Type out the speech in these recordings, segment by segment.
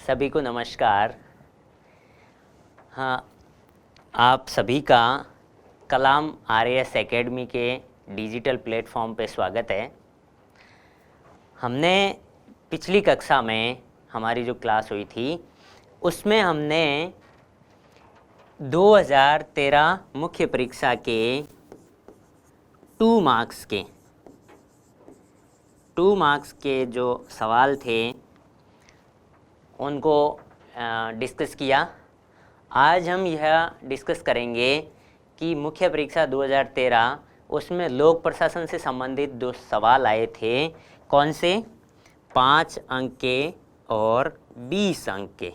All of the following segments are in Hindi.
सभी को नमस्कार। हाँ, आप सभी का कलाम RAS एकेडमी के डिजिटल प्लेटफॉर्म पे स्वागत है। हमने पिछली कक्षा में हमारी जो क्लास हुई थी उसमें हमने 2013 मुख्य परीक्षा के 2 मार्क्स के जो सवाल थे उनको डिस्कस किया। आज हम यह डिस्कस करेंगे कि मुख्य परीक्षा 2013 उसमें लोक प्रशासन से संबंधित जो सवाल आए थे, कौन से 5 अंक के और 20 अंक के।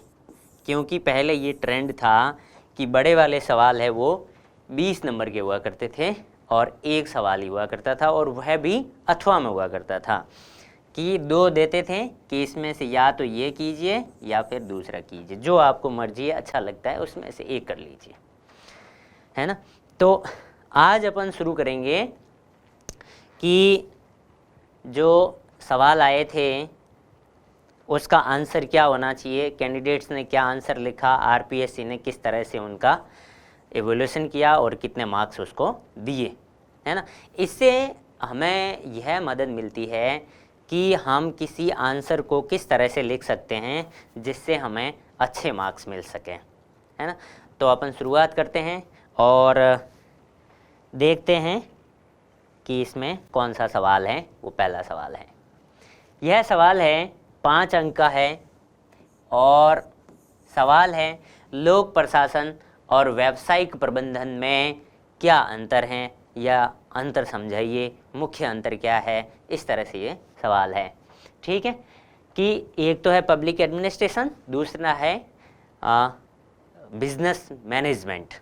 क्योंकि पहले ये ट्रेंड था कि बड़े वाले सवाल है वो 20 नंबर के हुआ करते थे और एक सवाल ही हुआ करता था, और वह भी अथवा में हुआ करता था कि 2 देते थे कि इसमें से या तो ये कीजिए या फिर दूसरा कीजिए, जो आपको मर्जी है, अच्छा लगता है उसमें से एक कर लीजिए, है ना। तो आज अपन शुरू करेंगे कि जो सवाल आए थे उसका आंसर क्या होना चाहिए, कैंडिडेट्स ने क्या आंसर लिखा, RPSC ने किस तरह से उनका एवोल्यूशन किया और कितने मार्क्स उसको दिए, है ना। इससे हमें यह मदद मिलती है कि हम किसी आंसर को किस तरह से लिख सकते हैं जिससे हमें अच्छे मार्क्स मिल सकें, है ना। तो अपन शुरुआत करते हैं और देखते हैं कि इसमें कौन सा सवाल है। वो पहला सवाल है, यह सवाल है 5 अंक का है और सवाल है लोक प्रशासन और व्यावसायिक प्रबंधन में क्या अंतर हैं, या अंतर समझाइए, मुख्य अंतर क्या है, इस तरह से ये सवाल है। ठीक है, कि एक तो है पब्लिक एडमिनिस्ट्रेशन, दूसरा है बिजनेस मैनेजमेंट।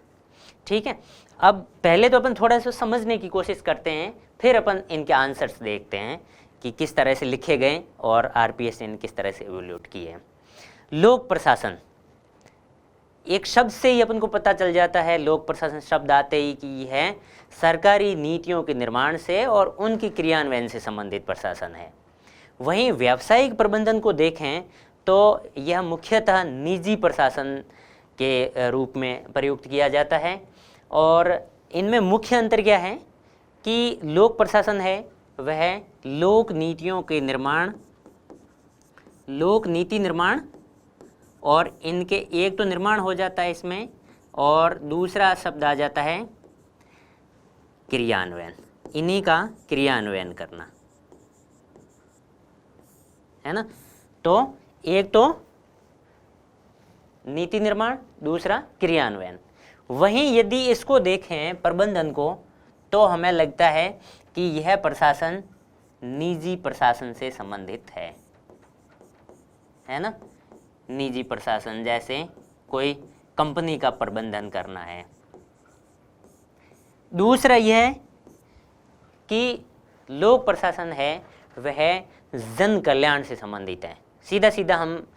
ठीक है, अब पहले तो अपन थोड़ा सा समझने की कोशिश करते हैं, फिर अपन इनके आंसर्स देखते हैं कि किस तरह से लिखे गए और RPSC ने किस तरह से इवोल्यूट किए हैं। लोक प्रशासन एक शब्द से ही अपन को पता चल जाता है, लोक प्रशासन शब्द आते ही कि यह है सरकारी नीतियों के निर्माण से और उनकी क्रियान्वयन से संबंधित प्रशासन है। वहीं व्यावसायिक प्रबंधन को देखें तो यह मुख्यतः निजी प्रशासन के रूप में प्रयुक्त किया जाता है। और इनमें मुख्य अंतर क्या है कि लोक प्रशासन है वह लोक नीतियों के निर्माण, लोक नीति निर्माण, और इनके एक तो निर्माण हो जाता है इसमें, और दूसरा शब्द आ जाता है क्रियान्वयन, इन्हीं का क्रियान्वयन करना, है ना। तो एक तो नीति निर्माण, दूसरा क्रियान्वयन। वहीं यदि इसको देखें प्रबंधन को, तो हमें लगता है कि यह प्रशासन निजी प्रशासन से संबंधित है ना। निजी प्रशासन, जैसे कोई कंपनी का प्रबंधन करना है। दूसरा यह कि लोक प्रशासन है वह जन कल्याण से संबंधित है। सीधा सीधा हम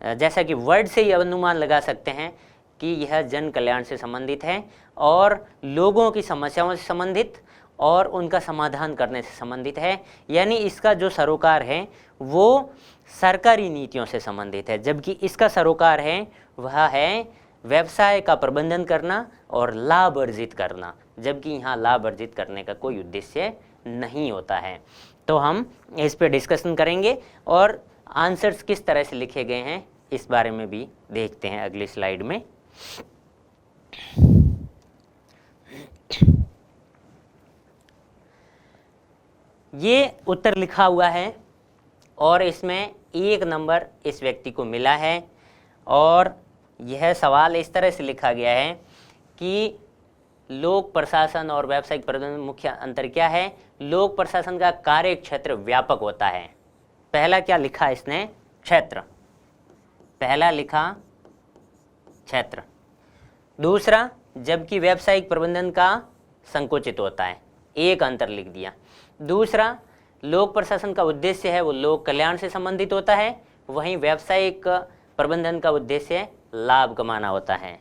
जैसा कि वर्ड से ही अनुमान लगा सकते हैं कि यह जन कल्याण से संबंधित है और लोगों की समस्याओं से संबंधित और उनका समाधान करने से संबंधित है। यानी इसका जो सरोकार है वो सरकारी नीतियों से संबंधित है, जबकि इसका सरोकार है वह है व्यवसाय का प्रबंधन करना और लाभ अर्जित करना, जबकि यहाँ लाभ अर्जित करने का कोई उद्देश्य नहीं होता है। तो हम इस पे डिस्कशन करेंगे और आंसर्स किस तरह से लिखे गए हैं इस बारे में भी देखते हैं अगली स्लाइड में। ये उत्तर लिखा हुआ है और इसमें 1 नंबर इस व्यक्ति को मिला है, और यह सवाल इस तरह से लिखा गया है कि लोक प्रशासन और व्यावसायिक प्रबंधन मुख्य अंतर क्या है। लोक प्रशासन का कार्य क्षेत्र व्यापक होता है। पहला क्या लिखा इसने, क्षेत्र, पहला लिखा क्षेत्र। दूसरा, जबकि व्यावसायिक प्रबंधन का संकुचित होता है, एक अंतर लिख दिया। दूसरा, लोक प्रशासन का उद्देश्य है वो लोक कल्याण से संबंधित होता है, वहीं व्यावसायिक प्रबंधन का उद्देश्य लाभ कमाना होता है।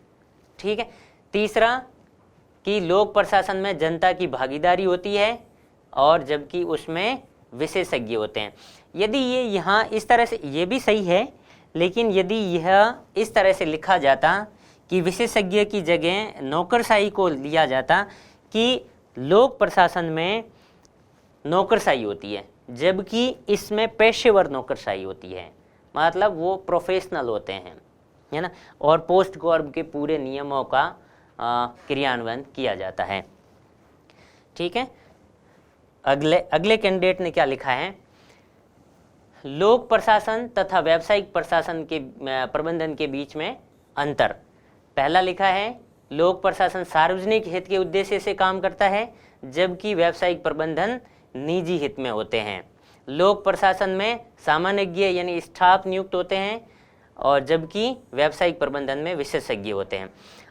ठीक है। तीसरा, कि लोक प्रशासन में जनता की भागीदारी होती है और जबकि उसमें विशेषज्ञ होते हैं। यदि ये यहाँ इस तरह से, ये भी सही है, लेकिन यदि यह इस तरह से लिखा जाता कि विशेषज्ञ की जगह नौकरशाही को लिया जाता कि लोक प्रशासन में नौकरशाही होती है, जबकि इसमें पेशेवर नौकरशाही होती है, मतलब वो प्रोफेशनल होते हैं, है ना, और पोस्ट कॉर्प के पूरे नियमों का क्रियान्वयन किया जाता है। ठीक है, अगले कैंडिडेट ने क्या लिखा है, लोक प्रशासन तथा व्यावसायिक प्रशासन के प्रबंधन के बीच में अंतर। पहला लिखा है लोक प्रशासन सार्वजनिक हित के उद्देश्य से काम करता है, जबकि व्यावसायिक प्रबंधन निजी हित में होते हैं। लोक प्रशासन में सामान्यज्ञ यानी स्टाफ नियुक्त होते हैं, और जबकि व्यावसायिक प्रबंधन में विशेषज्ञ होते हैं।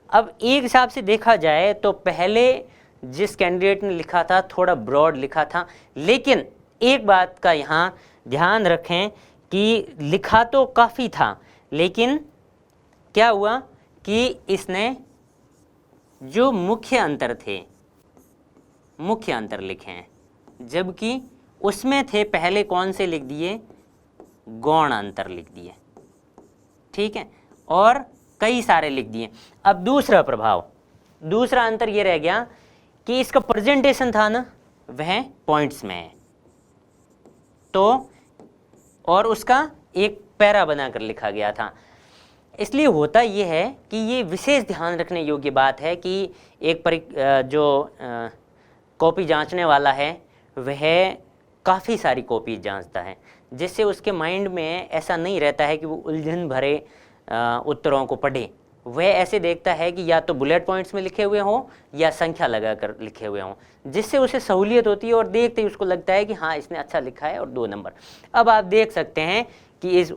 अब एक हिसाब से देखा जाए तो पहले जिस कैंडिडेट ने लिखा था थोड़ा ब्रॉड लिखा था, लेकिन एक बात का यहाँ ध्यान रखें कि लिखा तो काफ़ी था, लेकिन क्या हुआ कि इसने जो मुख्य अंतर थे, मुख्य अंतर लिखे हैं, जबकि उसमें थे पहले कौन से लिख दिए, गौण अंतर लिख दिए। ठीक है, और कई सारे लिख दिए। अब दूसरा प्रभाव, दूसरा अंतर ये रह गया कि इसका प्रेजेंटेशन था ना वह पॉइंट्स में है, तो और उसका एक पैरा बनाकर लिखा गया था। इसलिए होता ये है कि ये विशेष ध्यान रखने योग्य बात है कि एक जो कॉपी जांचने वाला है वह काफ़ी सारी कॉपी जांचता है, जिससे उसके माइंड में ऐसा नहीं रहता है कि वो उलझन भरे उत्तरों को पढ़े। वह ऐसे देखता है कि या तो बुलेट पॉइंट्स में लिखे हुए हों या संख्या लगाकर लिखे हुए हों, जिससे उसे सहूलियत होती है और देखते ही उसको लगता है कि हाँ इसने अच्छा लिखा है और 2 नंबर। अब आप देख सकते हैं कि इस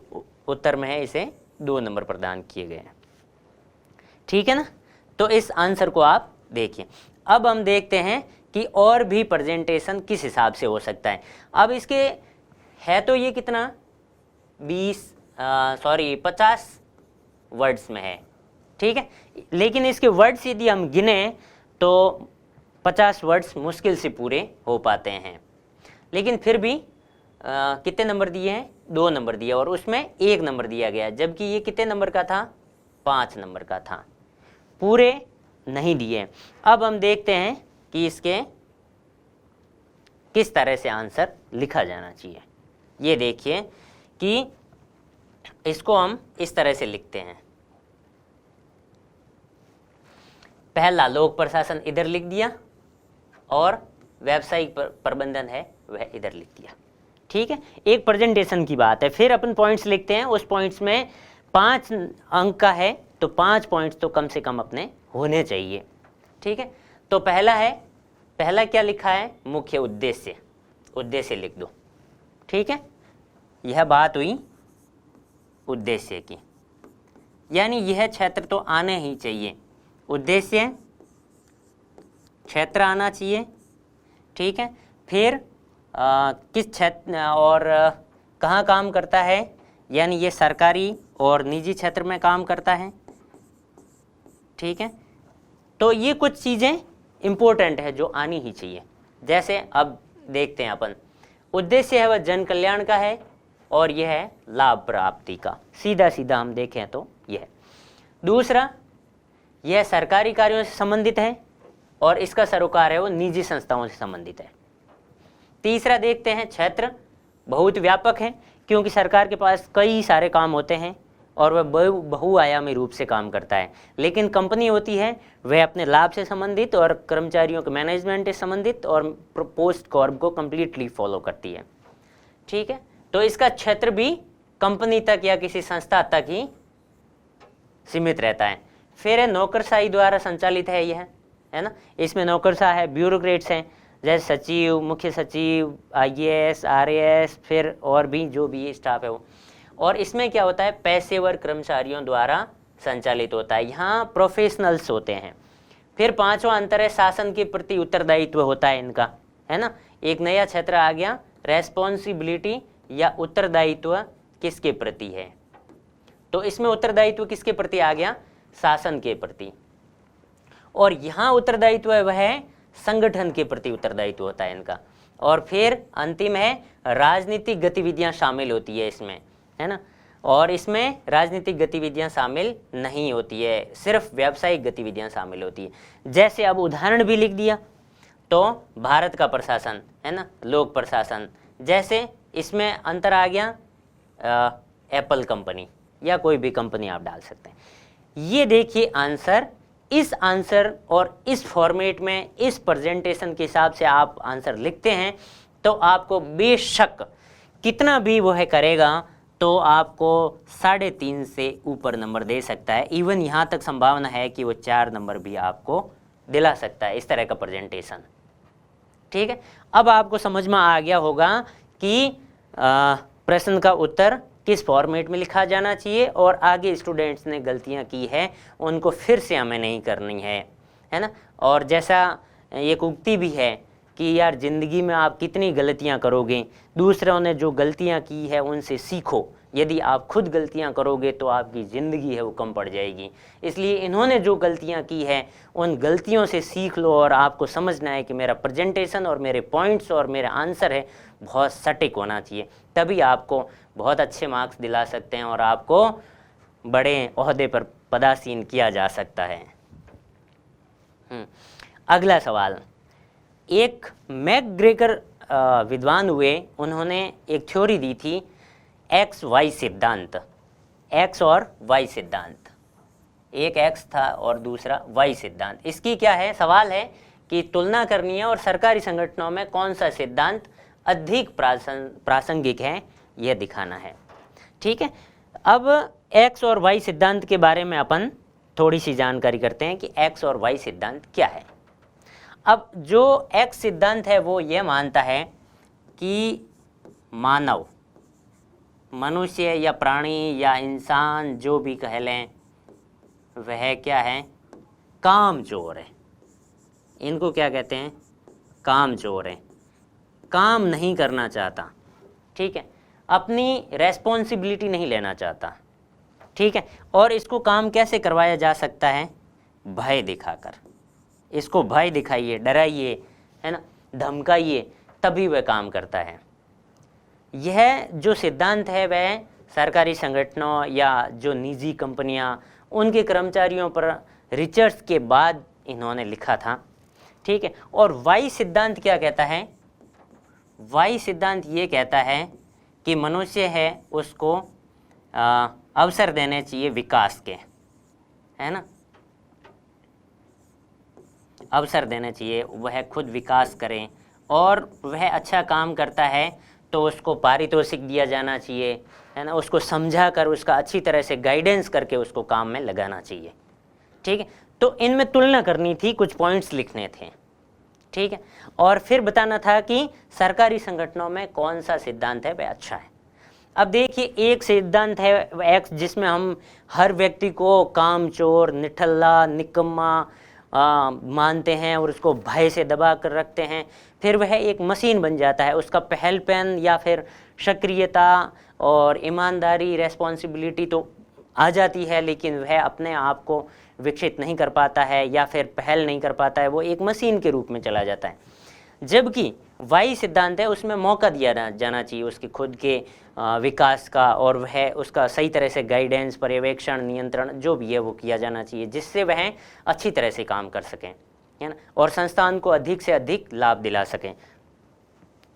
उत्तर में है इसे 2 नंबर प्रदान किए गए हैं। ठीक है ना, तो इस आंसर को आप देखिए। अब हम देखते हैं कि और भी प्रेजेंटेशन किस हिसाब से हो सकता है। अब इसके है तो ये कितना 50 वर्ड्स में है, ठीक है, लेकिन इसके वर्ड्स यदि हम गिने तो 50 वर्ड्स मुश्किल से पूरे हो पाते हैं, लेकिन फिर भी कितने नंबर दिए हैं, 2 नंबर दिए, और उसमें 1 नंबर दिया गया, जबकि ये कितने नंबर का था, 5 नंबर का था, पूरे नहीं दिए। अब हम देखते हैं कि इसके किस तरह से आंसर लिखा जाना चाहिए। ये देखिए कि इसको हम इस तरह से लिखते हैं। पहला लोक प्रशासन इधर लिख दिया और व्यावसायिक प्रबंधन है वह इधर लिख दिया। ठीक है, एक प्रेजेंटेशन की बात है। फिर अपन पॉइंट्स लिखते हैं, उस पॉइंट्स में 5 अंक का है तो 5 पॉइंट्स तो कम से कम अपने होने चाहिए। ठीक है, तो पहला क्या लिखा है, मुख्य उद्देश्य, उद्देश्य लिख दो। ठीक है, यह बात हुई उद्देश्य की, यानी यह क्षेत्र तो आने ही चाहिए, उद्देश्य क्षेत्र आना चाहिए। ठीक है, फिर किस क्षेत्र और कहाँ काम करता है, यानी ये सरकारी और निजी क्षेत्र में काम करता है। ठीक है, तो ये कुछ चीज़ें इम्पोर्टेंट है जो आनी ही चाहिए। जैसे अब देखते हैं अपन, उद्देश्य है वह जन कल्याण का है और यह है लाभ प्राप्ति का, सीधा सीधा हम देखें तो यह। दूसरा, यह सरकारी कार्यों से संबंधित है और इसका सरोकार है वो निजी संस्थाओं से संबंधित है। तीसरा देखते हैं, क्षेत्र बहुत व्यापक है क्योंकि सरकार के पास कई सारे काम होते हैं और वह बहुआयामी रूप से काम करता है, लेकिन कंपनी होती है वह अपने लाभ से संबंधित और कर्मचारियों के मैनेजमेंट से संबंधित और पोस्ट कॉर्प को कंप्लीटली फॉलो करती है। ठीक है, तो इसका क्षेत्र भी कंपनी तक या किसी संस्था तक ही सीमित रहता है। फिर नौकरशाही द्वारा संचालित है यह, है ना, इसमें नौकरशाह है, ब्यूरोक्रेट्स हैं जैसे सचिव, मुख्य सचिव, IAS, RAS, फिर और भी जो भी स्टाफ है वो। और इसमें क्या होता है, पेशेवर कर्मचारियों द्वारा संचालित होता है, यहाँ प्रोफेशनल्स होते हैं। फिर 5वां अंतर है, शासन के प्रति उत्तरदायित्व होता है इनका, है ना। एक नया क्षेत्र आ गया, रेस्पॉन्सिबिलिटी या उत्तरदायित्व किसके प्रति है, तो इसमें उत्तरदायित्व किसके प्रति आ गया, शासन के प्रति। और यहाँ उत्तरदायित्व है वह संगठन के प्रति उत्तरदायित्व होता है इनका। और फिर अंतिम है, राजनीतिक गतिविधियां शामिल होती है इसमें, है ना। और इसमें राजनीतिक गतिविधियां शामिल नहीं होती है, सिर्फ व्यावसायिक गतिविधियां शामिल होती है। जैसे अब उदाहरण भी लिख दिया, तो भारत का प्रशासन है ना, लोक प्रशासन, जैसे इसमें अंतर आ गया एप्पल कंपनी या कोई भी कंपनी आप डाल सकते हैं। ये देखिए आंसर, इस आंसर और इस फॉर्मेट में इस प्रेजेंटेशन के हिसाब से आप आंसर लिखते हैं तो आपको बेशक कितना भी वो है करेगा तो आपको 3.5 से ऊपर नंबर दे सकता है। इवन यहाँ तक संभावना है कि वो 4 नंबर भी आपको दिला सकता है, इस तरह का प्रेजेंटेशन। ठीक है, अब आपको समझ में आ गया होगा कि प्रश्न का उत्तर किस फॉर्मेट में लिखा जाना चाहिए और आगे स्टूडेंट्स ने गलतियां की है उनको फिर से हमें नहीं करनी है ना। और जैसा एक उक्ति भी है कि यार ज़िंदगी में आप कितनी गलतियां करोगे, दूसरों ने जो गलतियां की है उनसे सीखो, यदि आप खुद गलतियां करोगे तो आपकी ज़िंदगी है वो कम पड़ जाएगी। इसलिए इन्होंने जो गलतियां की है उन गलतियों से सीख लो और आपको समझना है कि मेरा प्रेजेंटेशन और मेरे पॉइंट्स और मेरा आंसर है बहुत सटीक होना चाहिए, तभी आपको बहुत अच्छे मार्क्स दिला सकते हैं और आपको बड़े ओहदे पर पदासीन किया जा सकता है। अगला सवाल, एक मैकग्रेगर विद्वान हुए, उन्होंने एक थ्योरी दी थी एक्स वाई सिद्धांत, एक्स और वाई सिद्धांत, एक एक्स था और दूसरा वाई सिद्धांत। इसकी क्या है, सवाल है कि तुलना करनी है और सरकारी संगठनों में कौन सा सिद्धांत अधिक प्रासंगिक है यह दिखाना है। ठीक है, अब एक्स और वाई सिद्धांत के बारे में अपन थोड़ी सी जानकारी करते हैं कि एक्स और वाई सिद्धांत क्या है। अब जो एक्स सिद्धांत है वो ये मानता है कि मानव, मनुष्य या प्राणी या इंसान जो भी कह लें, वह क्या है, कामचोर है। इनको क्या कहते हैं, कामचोर है, काम नहीं करना चाहता। ठीक है, अपनी रेस्पॉन्सिबिलिटी नहीं लेना चाहता। ठीक है, और इसको काम कैसे करवाया जा सकता है, भय दिखाकर। इसको भय दिखाइए, डराइए, है ना, धमकाइए, तभी वह काम करता है। यह जो सिद्धांत है वह सरकारी संगठनों या जो निजी कंपनियां, उनके कर्मचारियों पर रिसर्च के बाद इन्होंने लिखा था। ठीक है, और वाई सिद्धांत क्या कहता है, वाई सिद्धांत ये कहता है कि मनुष्य है उसको अवसर देने चाहिए विकास के, है ना, अवसर देना चाहिए, वह खुद विकास करे और वह अच्छा काम करता है तो उसको पारितोषिक दिया जाना चाहिए, है ना, उसको समझा कर उसका अच्छी तरह से गाइडेंस करके उसको काम में लगाना चाहिए। ठीक है, तो इनमें तुलना करनी थी, कुछ पॉइंट्स लिखने थे। ठीक है, और फिर बताना था कि सरकारी संगठनों में कौन सा सिद्धांत है वह अच्छा है। अब देखिए, एक सिद्धांत है एक्स जिसमें हम हर व्यक्ति को कामचोर, निठल्ला, निकम्मा मानते हैं और उसको भय से दबा कर रखते हैं। फिर वह एक मशीन बन जाता है, उसका पहलपन या फिर सक्रियता और ईमानदारी, रेस्पॉन्सिबिलिटी तो आ जाती है, लेकिन वह अपने आप को विकसित नहीं कर पाता है या फिर पहल नहीं कर पाता है, वो एक मशीन के रूप में चला जाता है। जबकि वाई सिद्धांत है उसमें मौका दिया जाना चाहिए उसके खुद के विकास का, और वह उसका सही तरह से गाइडेंस, पर्यवेक्षण, नियंत्रण जो भी है वो किया जाना चाहिए, जिससे वह अच्छी तरह से काम कर सकें, है ना, और संस्थान को अधिक से अधिक लाभ दिला सकें।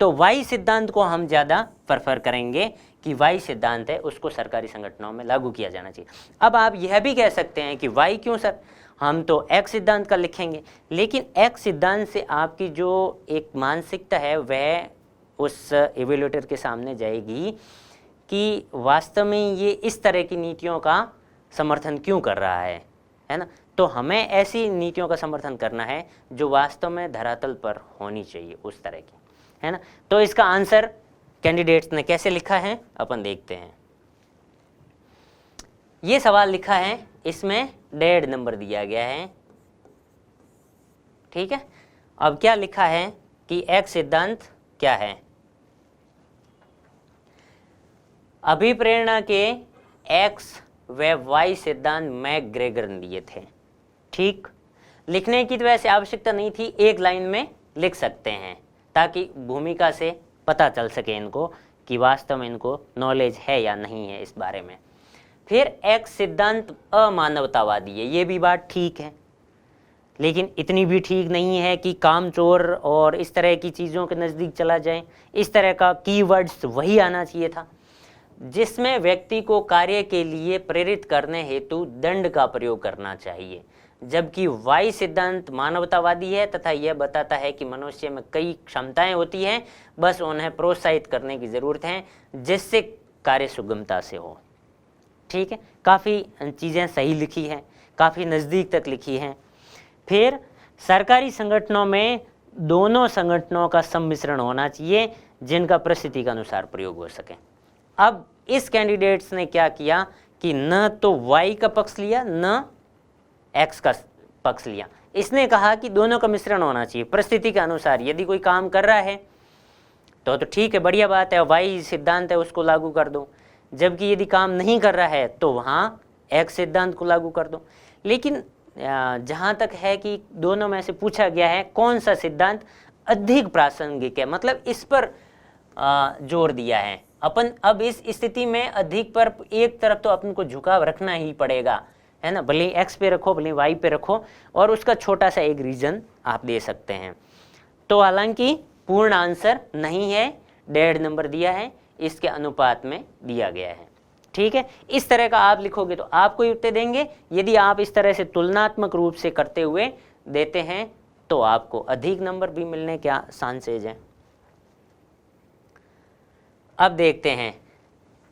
तो वाई सिद्धांत को हम ज़्यादा प्रेफर करेंगे कि वाई सिद्धांत है उसको सरकारी संगठनों में लागू किया जाना चाहिए। अब आप यह भी कह सकते हैं कि वाई क्यों सर, हम तो एक्स सिद्धांत का लिखेंगे, लेकिन एक्स सिद्धांत से आपकी जो एक मानसिकता है वह उस इवेल्युएटर के सामने जाएगी कि वास्तव में ये इस तरह की नीतियों का समर्थन क्यों कर रहा है ना। तो हमें ऐसी नीतियों का समर्थन करना है जो वास्तव में धरातल पर होनी चाहिए, उस तरह की, है ना। तो इसका आंसर कैंडिडेट्स ने कैसे लिखा है अपन देखते हैं। ये सवाल लिखा है, इसमें 1.5 नंबर दिया गया है। ठीक है, अब क्या लिखा है कि एक्स सिद्धांत क्या है। अभिप्रेरणा के एक्स व वाई सिद्धांत मैकग्रेगर ने दिए थे। ठीक, लिखने की तो वैसे आवश्यकता नहीं थी, एक लाइन में लिख सकते हैं ताकि भूमिका से पता चल सके इनको कि वास्तव में इनको नॉलेज है या नहीं है इस बारे में। फिर एक्स सिद्धांत अमानवतावादी है, ये भी बात ठीक है, लेकिन इतनी भी ठीक नहीं है कि कामचोर और इस तरह की चीज़ों के नज़दीक चला जाए। इस तरह का कीवर्ड्स वही आना चाहिए था जिसमें व्यक्ति को कार्य के लिए प्रेरित करने हेतु दंड का प्रयोग करना चाहिए, जबकि वाई सिद्धांत मानवतावादी है तथा यह बताता है कि मनुष्य में कई क्षमताएं होती हैं, बस उन्हें प्रोत्साहित करने की ज़रूरत है जिससे कार्य सुगमता से हो। ठीक है, काफ़ी चीज़ें सही लिखी हैं, काफ़ी नज़दीक तक लिखी हैं। फिर सरकारी संगठनों में दोनों संगठनों का सम्मिश्रण होना चाहिए जिनका परिस्थिति के अनुसार प्रयोग हो सके। अब इस कैंडिडेट्स ने क्या किया कि न तो वाई का पक्ष लिया न एक्स का पक्ष लिया। इसने कहा कि दोनों का मिश्रण होना चाहिए परिस्थिति के अनुसार। यदि कोई काम कर रहा है तो ठीक है, बढ़िया बात है, वाई सिद्धांत है उसको लागू कर दो, जबकि यदि काम नहीं कर रहा है तो वहाँ एक्स सिद्धांत को लागू कर दो। लेकिन जहाँ तक है कि दोनों में से पूछा गया है कौन सा सिद्धांत अधिक प्रासंगिक है, मतलब इस पर जोर दिया है अपन। अब इस स्थिति में अधिक पर एक तरफ तो अपन को झुकाव रखना ही पड़ेगा, है ना, भले एक्स पे रखो भले वाई पे रखो, और उसका छोटा सा एक रीजन आप दे सकते हैं। तो हालांकि पूर्ण आंसर नहीं है, 1.5 नंबर दिया है, इसके अनुपात में दिया गया है। ठीक है, इस तरह का आप लिखोगे तो आपको उत्तर देंगे। यदि आप इस तरह से तुलनात्मक रूप से करते हुए देते हैं तो आपको अधिक नंबर भी मिलने के चांसेज हैं। अब देखते हैं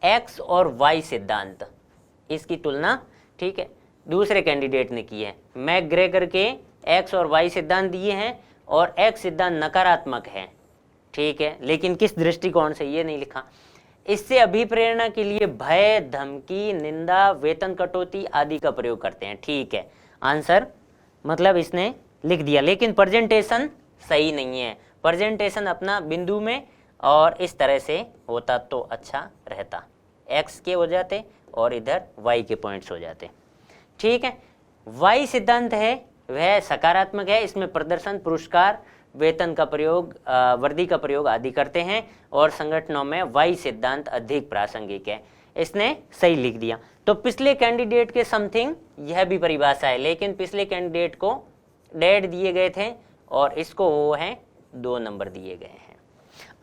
एक्स और वाई सिद्धांत, इसकी तुलना, ठीक है, दूसरे कैंडिडेट ने की है। मैकग्रेगर के एक्स और वाई सिद्धांत दिए हैं और एक्स सिद्धांत नकारात्मक है, ठीक है, लेकिन किस दृष्टिकोण से ये नहीं लिखा। इससे अभिप्रेरणा के लिए भय, धमकी, निंदा, वेतन कटौती आदि का प्रयोग करते हैं। ठीक है, आंसर मतलब इसने लिख दिया, लेकिन प्रेजेंटेशन सही नहीं है। प्रेजेंटेशन अपना बिंदु में और इस तरह से होता तो अच्छा रहता, एक्स के हो जाते और इधर वाई के पॉइंट्स हो जाते। ठीक है, वाई सिद्धांत है वह सकारात्मक है, इसमें प्रदर्शन, पुरस्कार, वेतन का प्रयोग, वर्दी का प्रयोग आदि करते हैं और संगठनों में वाई सिद्धांत अधिक प्रासंगिक है। इसने सही लिख दिया। तो पिछले कैंडिडेट के समथिंग यह भी परिभाषा है, लेकिन पिछले कैंडिडेट को 1.5 दिए गए थे और इसको वो है 2 नंबर दिए गए हैं।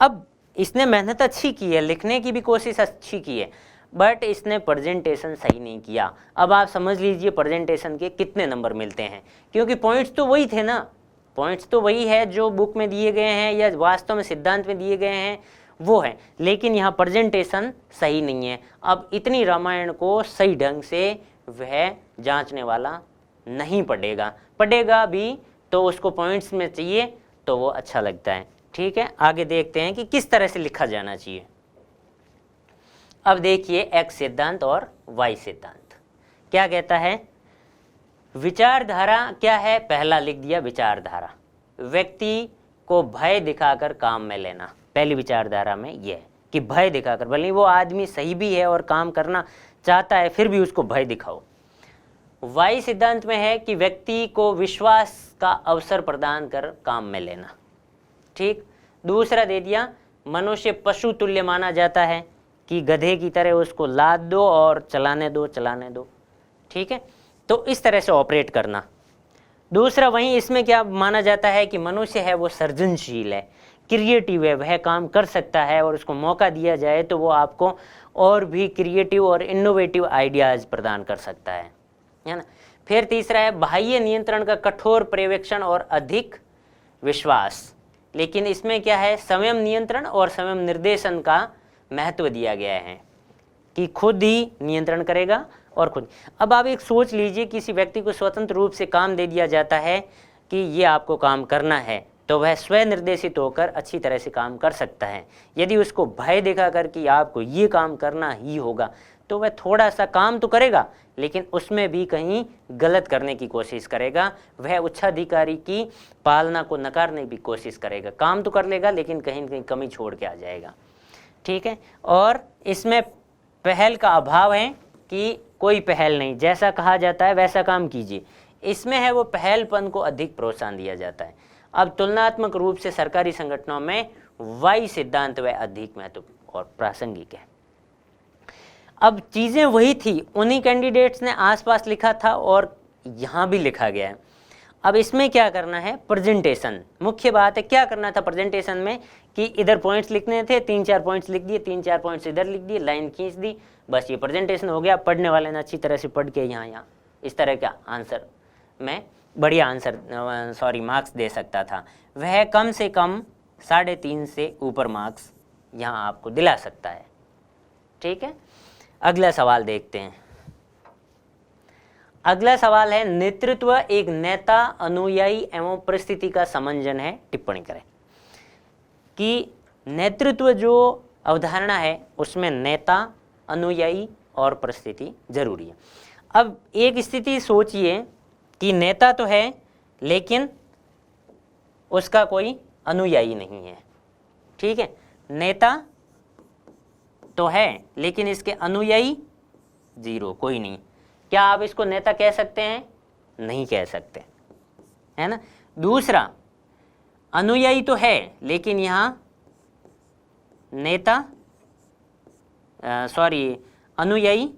अब इसने मेहनत अच्छी की है, लिखने की भी कोशिश अच्छी की है, बट इसने प्रेजेंटेशन सही नहीं किया। अब आप समझ लीजिए प्रेजेंटेशन के कितने नंबर मिलते हैं, क्योंकि पॉइंट्स तो वही थे ना, पॉइंट्स तो वही है जो बुक में दिए गए हैं या वास्तव में सिद्धांत में दिए गए हैं वो है, लेकिन यहाँ प्रेजेंटेशन सही नहीं है। अब इतनी रामायण को सही ढंग से वह जांचने वाला नहीं पढ़ेगा भी तो उसको पॉइंट्स में चाहिए तो वो अच्छा लगता है। ठीक है, आगे देखते हैं कि किस तरह से लिखा जाना चाहिए। अब देखिए एक्स सिद्धांत और वाई सिद्धांत क्या कहता है। विचारधारा क्या है, पहला लिख दिया विचारधारा, व्यक्ति को भय दिखाकर काम में लेना। पहली विचारधारा में यह है कि भय दिखाकर, भले वो आदमी सही भी है और काम करना चाहता है फिर भी उसको भय दिखाओ। वाई सिद्धांत में है कि व्यक्ति को विश्वास का अवसर प्रदान कर काम में लेना। ठीक, दूसरा दे दिया मनुष्य पशु तुल्य माना जाता है कि गधे की तरह उसको लाद दो और चलाने दो। ठीक है, तो इस तरह से ऑपरेट करना। दूसरा वहीं इसमें क्या माना जाता है कि मनुष्य है वो सर्जनशील है, क्रिएटिव है, वह काम कर सकता है और उसको मौका दिया जाए तो वो आपको और भी क्रिएटिव और इनोवेटिव आइडियाज़ प्रदान कर सकता है ना। फिर तीसरा है बाह्य नियंत्रण का कठोर पर्यवेक्षण और अधिक विश्वास, लेकिन इसमें क्या है, स्वयं नियंत्रण और स्वयं निर्देशन का महत्व दिया गया है कि खुद ही नियंत्रण करेगा और खुद। अब आप एक सोच लीजिए, किसी व्यक्ति को स्वतंत्र रूप से काम दे दिया जाता है कि ये आपको काम करना है तो वह स्वयं निर्देशित होकर अच्छी तरह से काम कर सकता है। यदि उसको भय दिखाकर कि आपको ये काम करना ही होगा तो वह थोड़ा सा काम तो करेगा लेकिन उसमें भी कहीं गलत करने की कोशिश करेगा, वह उच्चाधिकारी की पालना को नकारने की कोशिश करेगा। काम तो कर लेगा लेकिन कहीं न कहीं कमी छोड़ के आ जाएगा। ठीक है, और इसमें पहल का अभाव है कि कोई पहल नहीं, जैसा कहा जाता है वैसा काम कीजिए, इसमें है वो पहलपन को अधिक प्रोत्साहन दिया जाता है। अब तुलनात्मक रूप से सरकारी संगठनों में वाई सिद्धांत वह अधिक महत्व और प्रासंगिक है। अब चीज़ें वही थी, उन्हीं कैंडिडेट्स ने आसपास लिखा था और यहाँ भी लिखा गया है। अब इसमें क्या करना है, प्रेजेंटेशन मुख्य बात है। क्या करना था प्रेजेंटेशन में कि इधर पॉइंट्स लिखने थे, 3-4 पॉइंट्स लिख दिए, 3-4 पॉइंट्स इधर लिख दिए, लाइन खींच दी, बस ये प्रेजेंटेशन हो गया। पढ़ने वाले ने अच्छी तरह से पढ़ के यहाँ इस तरह का आंसर में बढ़िया आंसर मार्क्स दे सकता था। वह कम से कम 3.5 से ऊपर मार्क्स यहाँ आपको दिला सकता है। ठीक है, अगला सवाल देखते हैं। अगला सवाल है, नेतृत्व एक नेता, अनुयायी एवं परिस्थिति का समंजन है, टिप्पणी करें। कि नेतृत्व जो अवधारणा है उसमें नेता, अनुयायी और परिस्थिति जरूरी है। अब एक स्थिति सोचिए कि नेता तो है लेकिन उसका कोई अनुयायी नहीं है। ठीक है, नेता तो है लेकिन इसके अनुयायी 0, कोई नहीं। क्या आप इसको नेता कह सकते हैं? नहीं कह सकते, है ना। दूसरा, अनुयायी तो है लेकिन यहाँ अनुयायी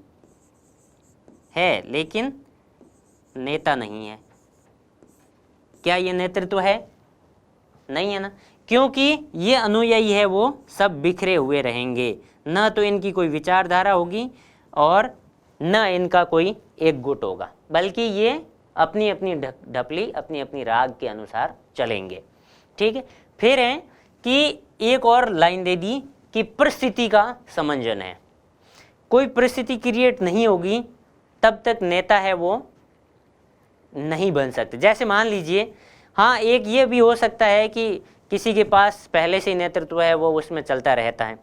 है लेकिन नेता नहीं है। क्या ये नेतृत्व है? नहीं है ना, क्योंकि ये अनुयायी है वो सब बिखरे हुए रहेंगे, न तो इनकी कोई विचारधारा होगी और न इनका कोई एक गुट होगा, बल्कि ये अपनी अपनी ढपली, अपनी अपनी राग के अनुसार चलेंगे। ठीक है, फिर है कि एक और लाइन दे दी कि परिस्थिति का समंजन है। कोई परिस्थिति क्रिएट नहीं होगी तब तक नेता है वो नहीं बन सकते। जैसे मान लीजिए, हाँ, एक ये भी हो सकता है कि किसी के पास पहले से ही नेतृत्व है, वो उसमें चलता रहता है।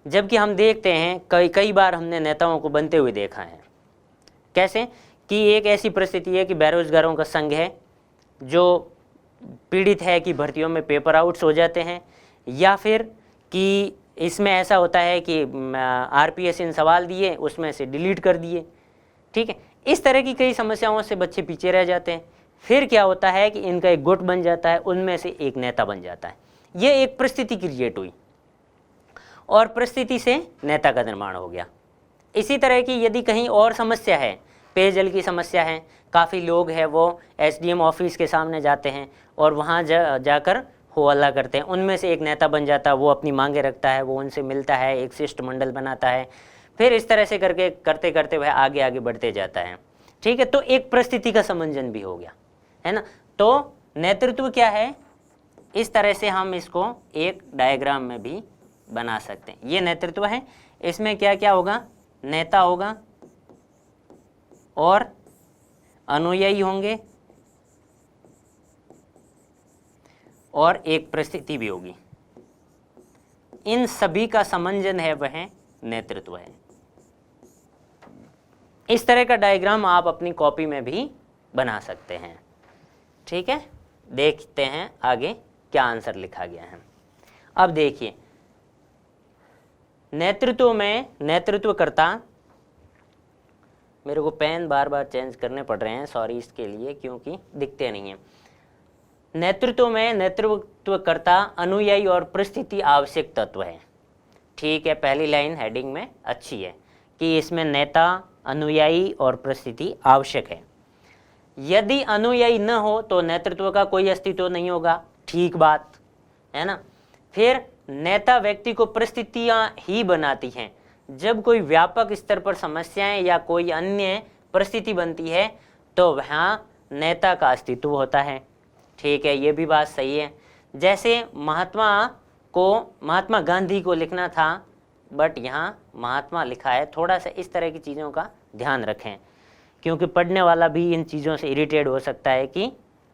जबकि हम देखते हैं कई बार हमने नेताओं को बनते हुए देखा है। कैसे कि एक ऐसी परिस्थिति है कि बेरोजगारों का संघ है जो पीड़ित है कि भर्तियों में पेपर आउट्स हो जाते हैं, या फिर कि इसमें ऐसा होता है कि आरपीएस इन सवाल दिए उसमें से डिलीट कर दिए। ठीक है, इस तरह की कई समस्याओं से बच्चे पीछे रह जाते हैं। फिर क्या होता है कि इनका एक गुट बन जाता है, उनमें से एक नेता बन जाता है। ये एक परिस्थिति क्रिएट हुई और परिस्थिति से नेता का निर्माण हो गया। इसी तरह की यदि कहीं और समस्या है, पेयजल की समस्या है, काफ़ी लोग हैं वो एसडीएम ऑफिस के सामने जाते हैं और वहाँ जाकर हो हल्ला करते हैं, उनमें से एक नेता बन जाता है, वो अपनी मांगे रखता है, वो उनसे मिलता है, एक शिष्टमंडल बनाता है, फिर इस तरह से करके करते करते वह आगे आगे बढ़ते जाता है। ठीक है, तो एक परिस्थिति का समंजन भी हो गया, है ना। तो नेतृत्व क्या है, इस तरह से हम इसको एक डायग्राम में भी बना सकते हैं। ये नेतृत्व है, इसमें क्या क्या होगा, नेता होगा और अनुयायी होंगे और एक परिस्थिति भी होगी। इन सभी का समंजन है वह नेतृत्व है। इस तरह का डायग्राम आप अपनी कॉपी में भी बना सकते हैं। ठीक है, देखते हैं आगे क्या आंसर लिखा गया है। अब देखिए, नेतृत्व में नेतृत्वकर्ता, मेरे को पेन बार बार चेंज करने पड़ रहे हैं, सॉरी इसके लिए, क्योंकि दिखते नहीं हैं। नेतृत्व में नेतृत्वकर्ता, अनुयायी और परिस्थिति आवश्यक तत्व है। ठीक है, पहली लाइन हेडिंग में अच्छी है कि इसमें नेता, अनुयायी और परिस्थिति आवश्यक है। यदि अनुयायी न हो तो नेतृत्व का कोई अस्तित्व नहीं होगा। ठीक बात है ना। फिर नेता व्यक्ति को परिस्थितियां ही बनाती हैं। जब कोई व्यापक स्तर पर समस्याएं या कोई अन्य परिस्थिति बनती है तो वहाँ नेता का अस्तित्व होता है। ठीक है, ये भी बात सही है। जैसे महात्मा गांधी को लिखना था, बट यहाँ महात्मा लिखा है। थोड़ा सा इस तरह की चीज़ों का ध्यान रखें, क्योंकि पढ़ने वाला भी इन चीज़ों से इरिटेट हो सकता है कि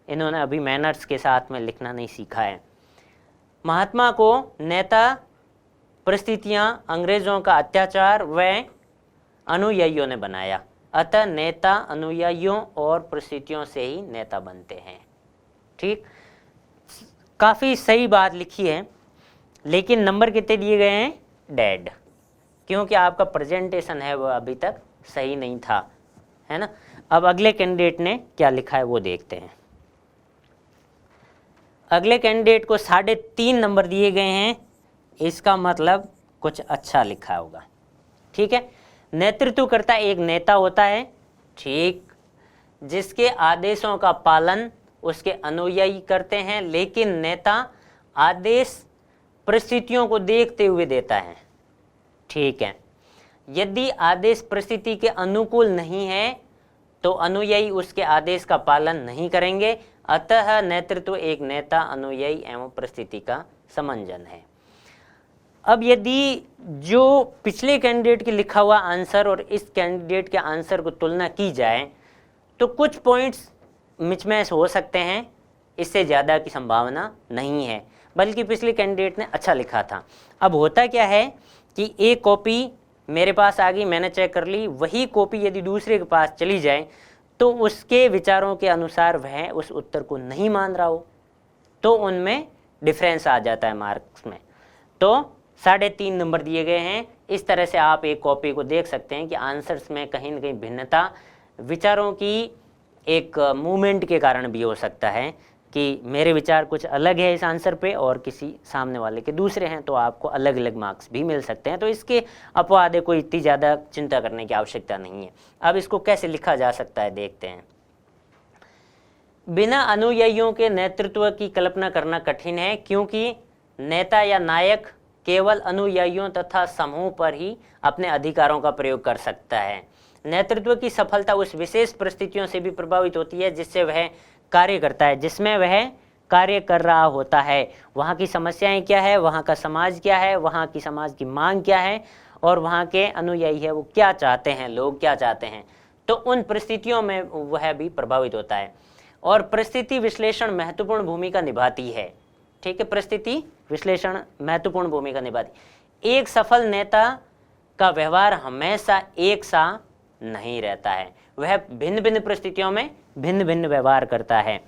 इन्होंने अभी मैनर्स के साथ में लिखना नहीं सीखा है। महात्मा को नेता, परिस्थितियाँ, अंग्रेज़ों का अत्याचार व अनुयायियों ने बनाया। अतः नेता अनुयायियों और परिस्थितियों से ही नेता बनते हैं। ठीक, काफ़ी सही बात लिखी है, लेकिन नंबर कितने दिए गए हैं? डेड, क्योंकि आपका प्रेजेंटेशन है वो अभी तक सही नहीं था, है ना। अब अगले कैंडिडेट ने क्या लिखा है वो देखते हैं। अगले कैंडिडेट को 3.5 नंबर दिए गए हैं। इसका मतलब कुछ अच्छा लिखा होगा। ठीक है, नेतृत्वकर्ता एक नेता होता है, ठीक, जिसके आदेशों का पालन उसके अनुयायी करते हैं, लेकिन नेता आदेश परिस्थितियों को देखते हुए देता है। ठीक है, यदि आदेश परिस्थिति के अनुकूल नहीं है तो अनुयायी उसके आदेश का पालन नहीं करेंगे। अतः नेतृत्व एक नेता, अनुयायी एवं परिस्थिति का समंजन है। अब यदि जो पिछले कैंडिडेट के लिखा हुआ आंसर और इस कैंडिडेट के आंसर को तुलना की जाए तो कुछ पॉइंट्स मिसमैच हो सकते हैं, इससे ज़्यादा की संभावना नहीं है, बल्कि पिछले कैंडिडेट ने अच्छा लिखा था। अब होता क्या है कि एक कॉपी मेरे पास आ गई, मैंने चेक कर ली, वही कॉपी यदि दूसरे के पास चली जाए तो उसके विचारों के अनुसार वह उस उत्तर को नहीं मान रहा हो तो उनमें डिफरेंस आ जाता है मार्क्स में। तो 3.5 नंबर दिए गए हैं। इस तरह से आप एक कॉपी को देख सकते हैं कि आंसर्स में कहीं न कहीं भिन्नता विचारों की एक मूवमेंट के कारण भी हो सकता है कि मेरे विचार कुछ अलग है इस आंसर पे और किसी सामने वाले के दूसरे हैं, तो आपको अलग अलग मार्क्स भी मिल सकते हैं। तो इसके अपवाद है, कोई इतनी ज़्यादा चिंता करने की आवश्यकता नहीं है। अब इसको कैसे लिखा जा सकता है देखते हैं। बिना अनुयायियों के नेतृत्व की कल्पना करना कठिन है, क्योंकि नेता या नायक केवल अनुयायियों तथा समूह पर ही अपने अधिकारों का प्रयोग कर सकता है। नेतृत्व की सफलता उस विशेष परिस्थितियों से भी प्रभावित होती है जिससे वह कार्य करता है, जिसमें वह कार्य कर रहा होता है। वहाँ की समस्याएं क्या है, वहाँ का समाज क्या है, वहाँ की समाज की मांग क्या है और वहाँ के अनुयायी है वो क्या चाहते हैं, लोग क्या चाहते हैं, तो उन परिस्थितियों में वह भी प्रभावित होता है। और परिस्थिति विश्लेषण महत्वपूर्ण भूमिका निभाती है। ठीक है, परिस्थिति विश्लेषण महत्वपूर्ण भूमिका निभाती। एक सफल नेता का व्यवहार हमेशा एक सा नहीं रहता है, वह भिन्न भिन्न परिस्थितियों में भिन्न भिन्न व्यवहार करता है।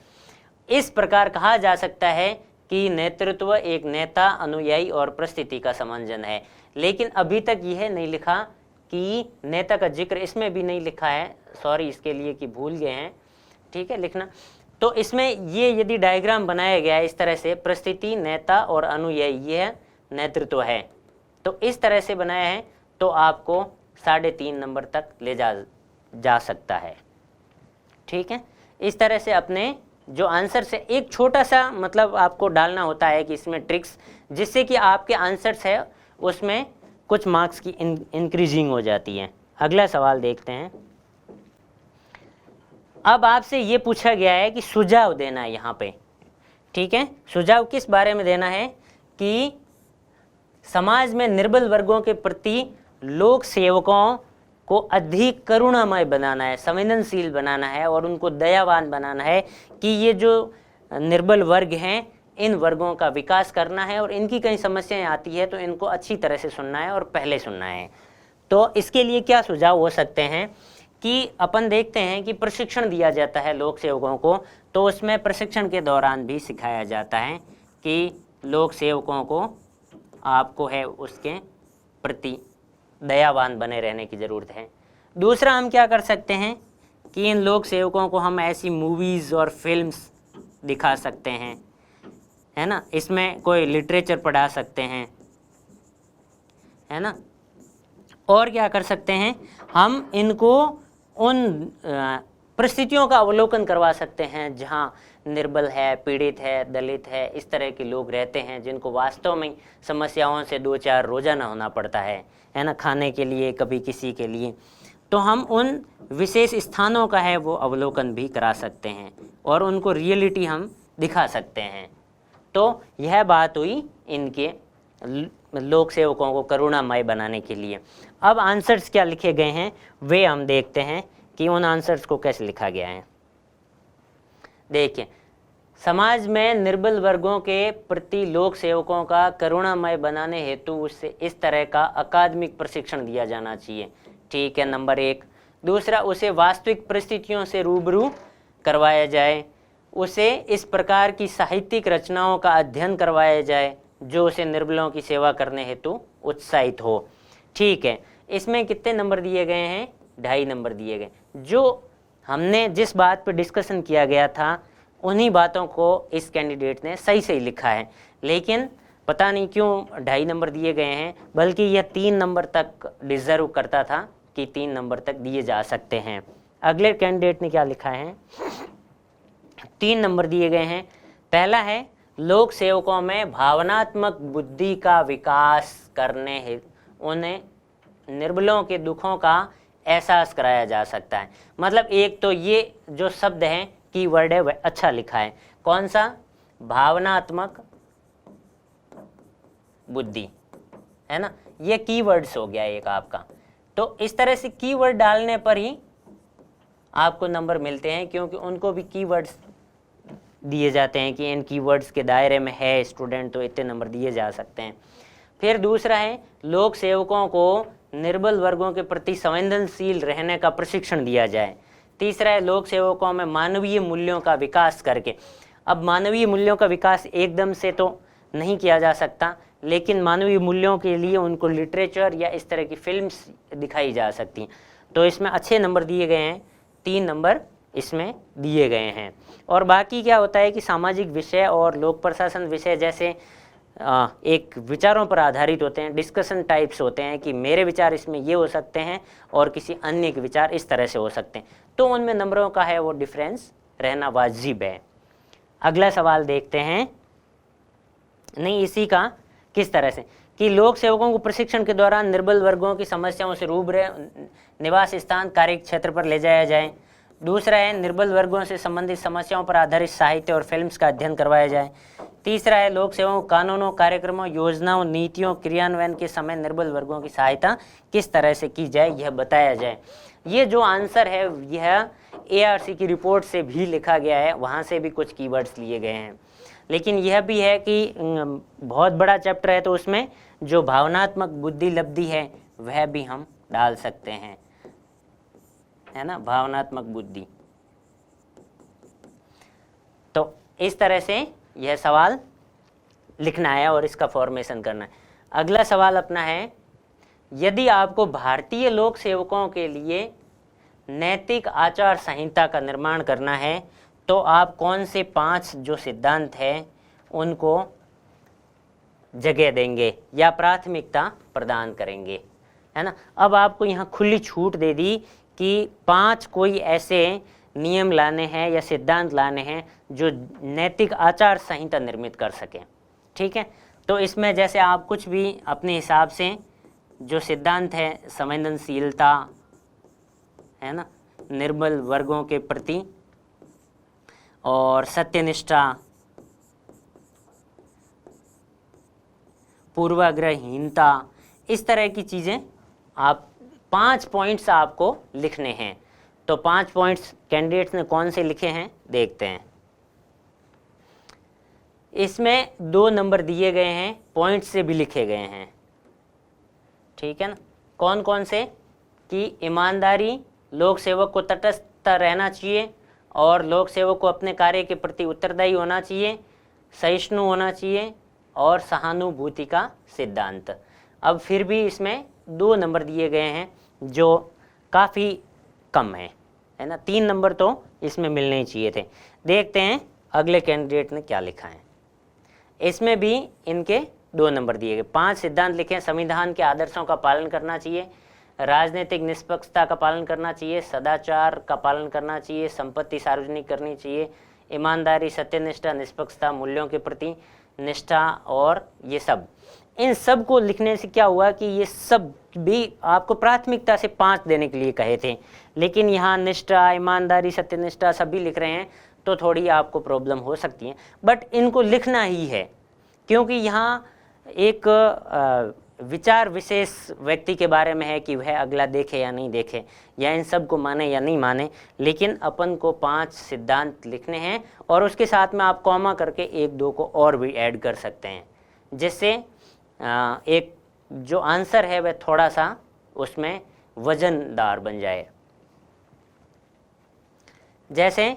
इस प्रकार कहा जा सकता है कि नेतृत्व एक नेता, अनुयायी और परिस्थिति का समंजन है। लेकिन अभी तक यह नहीं लिखा कि नेता का जिक्र इसमें भी नहीं लिखा है, सॉरी इसके लिए कि भूल गए हैं। ठीक है, लिखना। तो इसमें ये यदि डायग्राम बनाया गया है इस तरह से, परिस्थिति, नेता और अनुयायी, यह नेतृत्व है, तो इस तरह से बनाया है तो आपको 3.5 नंबर तक ले जा सकता है। ठीक है, इस तरह से अपने जो आंसर से एक छोटा सा मतलब आपको डालना होता है कि इसमें ट्रिक्स, जिससे कि आपके आंसर्स है उसमें कुछ मार्क्स की इंक्रीजिंग हो जाती है। अगला सवाल देखते हैं। अब आपसे ये पूछा गया है कि सुझाव देना है यहाँ पे। ठीक है, सुझाव किस बारे में देना है कि समाज में निर्बल वर्गों के प्रति लोक सेवकों को अधिक करुणामय बनाना है, संवेदनशील बनाना है और उनको दयावान बनाना है कि ये जो निर्बल वर्ग हैं इन वर्गों का विकास करना है और इनकी कई समस्याएं आती है तो इनको अच्छी तरह से सुनना है और पहले सुनना है। तो इसके लिए क्या सुझाव हो सकते हैं कि अपन देखते हैं कि प्रशिक्षण दिया जाता है लोक सेवकों को, तो उसमें प्रशिक्षण के दौरान भी सिखाया जाता है कि लोक सेवकों को आपको है उसके प्रति दयावान बने रहने की ज़रूरत है। दूसरा हम क्या कर सकते हैं कि इन लोक सेवकों को हम ऐसी मूवीज़ और फिल्म्स दिखा सकते हैं, है ना, इसमें कोई लिटरेचर पढ़ा सकते हैं, है ना। और क्या कर सकते हैं, हम इनको उन परिस्थितियों का अवलोकन करवा सकते हैं जहाँ निर्बल है, पीड़ित है, दलित है, इस तरह के लोग रहते हैं जिनको वास्तव में समस्याओं से 2-4 रोजाना होना पड़ता है ना, खाने के लिए, कभी किसी के लिए। तो हम उन विशेष स्थानों का है वो अवलोकन भी करा सकते हैं और उनको रियलिटी हम दिखा सकते हैं। तो यह बात हुई इनके लोक सेवकों को करुणामय बनाने के लिए। अब आंसर्स क्या लिखे गए हैं वे हम देखते हैं कि उन आंसर्स को कैसे लिखा गया है। देखिए, समाज में निर्बल वर्गों के प्रति लोक सेवकों का करुणामय बनाने हेतु उससे इस तरह का अकादमिक प्रशिक्षण दिया जाना चाहिए। ठीक है, नंबर 1। दूसरा, उसे वास्तविक परिस्थितियों से रूबरू करवाया जाए, उसे इस प्रकार की साहित्यिक रचनाओं का अध्ययन करवाया जाए जो उसे निर्बलों की सेवा करने हेतु उत्साहित हो। ठीक है, इसमें कितने नंबर दिए गए हैं? 2.5 नंबर दिए गए। जो हमने जिस बात पर डिस्कशन किया गया था उन्हीं बातों को इस कैंडिडेट ने सही सही लिखा है, लेकिन पता नहीं क्यों 2.5 नंबर दिए गए हैं, बल्कि यह 3 नंबर तक डिजर्व करता था कि 3 नंबर तक दिए जा सकते हैं। अगले कैंडिडेट ने क्या लिखा है, 3 नंबर दिए गए हैं। पहला है लोक सेवकों में भावनात्मक बुद्धि का विकास करने हेतु उन्हें निर्बलों के दुखों का एहसास कराया जा सकता है। मतलब एक तो ये जो शब्द है कीवर्ड है वह अच्छा लिखा है, कौन सा, भावनात्मक बुद्धि, है ना, ये कीवर्ड्स हो गया एक आपका। तो इस तरह से कीवर्ड डालने पर ही आपको नंबर मिलते हैं, क्योंकि उनको भी कीवर्ड्स दिए जाते हैं कि इन कीवर्ड्स के दायरे में है स्टूडेंट तो इतने नंबर दिए जा सकते हैं। फिर दूसरा है लोक सेवकों को निर्बल वर्गों के प्रति संवेदनशील रहने का प्रशिक्षण दिया जाए। तीसरा है लोक सेवकों में मानवीय मूल्यों का विकास करके। अब मानवीय मूल्यों का विकास एकदम से तो नहीं किया जा सकता, लेकिन मानवीय मूल्यों के लिए उनको लिटरेचर या इस तरह की फिल्म्स दिखाई जा सकती हैं। तो इसमें अच्छे नंबर दिए गए हैं, 3 नंबर इसमें दिए गए हैं। और बाकी क्या होता है कि सामाजिक विषय और लोक प्रशासन विषय जैसे एक विचारों पर आधारित होते हैं, डिस्कशन टाइप्स होते हैं कि मेरे विचार इसमें ये हो सकते हैं और किसी अन्य के विचार इस तरह से हो सकते हैं, तो उनमें नंबरों का है वो डिफरेंस रहना वाजिब है। अगला सवाल देखते हैं, नहीं इसी का किस तरह से कि लोक सेवकों को प्रशिक्षण के दौरान निर्बल वर्गों की समस्याओं से रूबरू निवास स्थान कार्य क्षेत्र पर ले जाया जाए। दूसरा है निर्बल वर्गों से संबंधित समस्याओं पर आधारित साहित्य और फिल्म्स का अध्ययन करवाया जाए। तीसरा है लोक सेवाओं, कानूनों, कार्यक्रमों, योजनाओं, नीतियों, क्रियान्वयन के समय निर्बल वर्गों की सहायता किस तरह से की जाए यह बताया जाए। ये जो आंसर है यह ARC की रिपोर्ट से भी लिखा गया है, वहाँ से भी कुछ कीवर्ड्स लिए गए हैं। लेकिन यह भी है कि बहुत बड़ा चैप्टर है तो उसमें जो भावनात्मक बुद्धि लब्धि है वह भी हम डाल सकते हैं, है ना, भावनात्मक बुद्धि। तो इस तरह से यह सवाल लिखना है और इसका फॉर्मेशन करना है। अगला सवाल अपना है, यदि आपको भारतीय लोक सेवकों के लिए नैतिक आचार संहिता का निर्माण करना है तो आप कौन से 5 जो सिद्धांत हैं उनको जगह देंगे या प्राथमिकता प्रदान करेंगे, है ना। अब आपको यहाँ खुली छूट दे दी कि 5 कोई ऐसे नियम लाने हैं या सिद्धांत लाने हैं जो नैतिक आचार संहिता निर्मित कर सकें, ठीक है। तो इसमें जैसे आप कुछ भी अपने हिसाब से जो सिद्धांत है, संवेदनशीलता, है ना, निर्बल वर्गों के प्रति और सत्यनिष्ठा, पूर्वाग्रहहीनता, इस तरह की चीज़ें आप 5 पॉइंट्स आपको लिखने हैं। तो 5 पॉइंट्स कैंडिडेट्स ने कौन से लिखे हैं देखते हैं। इसमें 2 नंबर दिए गए हैं, पॉइंट्स से भी लिखे गए हैं, ठीक है ना। कौन कौन से कि ईमानदारी, लोक सेवक को तटस्थ रहना चाहिए और लोक सेवक को अपने कार्य के प्रति उत्तरदायी होना चाहिए, सहिष्णु होना चाहिए और सहानुभूति का सिद्धांत। अब फिर भी इसमें 2 नंबर दिए गए हैं जो काफ़ी कम है ना। 3 नंबर तो इसमें मिलने ही चाहिए थे। देखते हैं अगले कैंडिडेट ने क्या लिखा है। इसमें भी इनके 2 नंबर दिए गए। 5 सिद्धांत लिखे हैं, संविधान के आदर्शों का पालन करना चाहिए, राजनीतिक निष्पक्षता का पालन करना चाहिए, सदाचार का पालन करना चाहिए, संपत्ति सार्वजनिक करनी चाहिए, ईमानदारी, सत्यनिष्ठा, निष्पक्षता, मूल्यों के प्रति निष्ठा, और ये सब। इन सब को लिखने से क्या हुआ कि ये सब भी आपको प्राथमिकता से 5 देने के लिए कहे थे, लेकिन यहाँ निष्ठा, ईमानदारी, सत्यनिष्ठा सभी लिख रहे हैं तो थोड़ी आपको प्रॉब्लम हो सकती है, बट इनको लिखना ही है क्योंकि यहाँ एक विचार विशेष व्यक्ति के बारे में है कि वह अगला देखे या नहीं देखे या इन सब को माने या नहीं माने, लेकिन अपन को 5 सिद्धांत लिखने हैं और उसके साथ में आप कॉमा करके 1-2 को और भी ऐड कर सकते हैं, जिससे एक जो आंसर है वह थोड़ा सा उसमें वजनदार बन जाए। जैसे